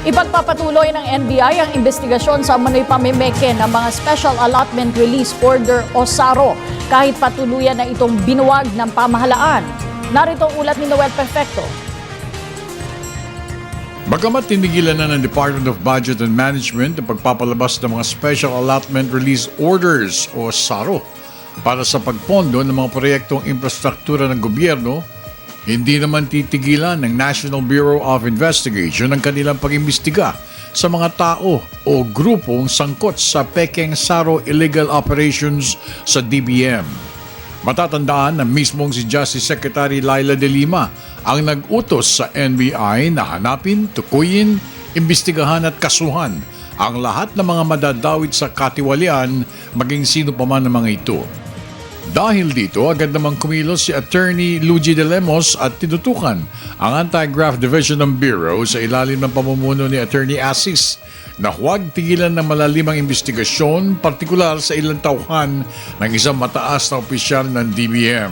Ipagpapatuloy ng NBI ang investigasyon sa umano'y pamimeke ng mga Special Allotment Release Order o SARO kahit patuluyan na itong binuwag ng pamahalaan. Narito ang ulat ni Noel Perfecto. Bagamat tinigilan na ng Department of Budget and Management ang pagpapalabas ng mga Special Allotment Release Orders o SARO para sa pagpondo ng mga proyektong infrastruktura ng gobyerno, hindi naman titigilan ng National Bureau of Investigation ang kanilang pag-imbestiga sa mga tao o grupong sangkot sa pekeng SARO illegal operations sa DBM. Matatandaan na mismong si Justice Secretary Laila De Lima ang nag-utos sa NBI na hanapin, tukuyin, imbestigahan at kasuhan ang lahat ng mga madadawit sa katiwalian maging sino pa man ng mga ito. Dahil dito, agad namang kumilos si Attorney Luigi De Lemos at tinutukan ang Anti-Graft Division ng Bureau sa ilalim ng pamumuno ni Attorney Asis na huwag tigilan ng malalimang investigasyon, partikular sa ilang tauhan ng isang mataas na opisyal ng DBM.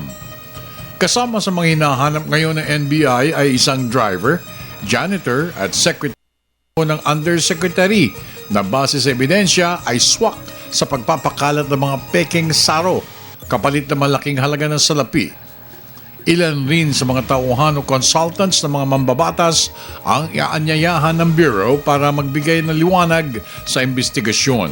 Kasama sa mga hinahanap ngayon ng NBI ay isang driver, janitor at secretary ng undersecretary na base sa ebidensya ay swak sa pagpapakalat ng mga pekeng SARO kapalit na malaking halaga ng salapi. Ilan rin sa mga tauhan o consultants ng mga mambabatas ang iaanyayahan ng Bureau para magbigay ng liwanag sa investigasyon.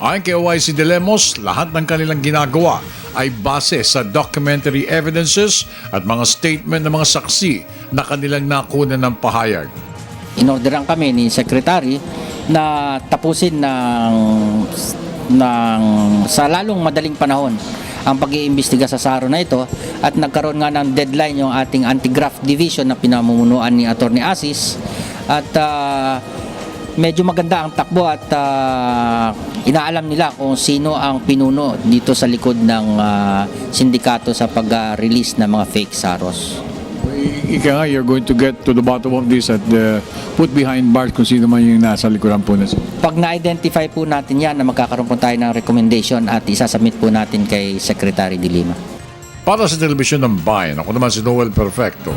Ayon kay OIC De Lemos, lahat ng kanilang ginagawa ay base sa documentary evidences at mga statement ng mga saksi na kanilang nakuha ng pahayag. Inorderan kami ni Secretary na tapusin sa lalong madaling panahon ang pag-iimbestiga sa SARO na ito at nagkaroon nga ng deadline yung ating anti-graft division na pinamumunuan ni Attorney Asis at medyo maganda ang takbo at inaalam nila kung sino ang pinuno dito sa likod ng sindikato sa pag-release ng mga fake SAROs. Ika nga, you're going to get to the bottom of this at put behind bars kung sino man yung nasa likuran po na. Pag na-identify po natin yan, na magkakaroon po tayo ng recommendation at isasubmit po natin kay Secretary De Lima. Para sa Telebisyon ng Bayan, ako naman si Noel Perfecto.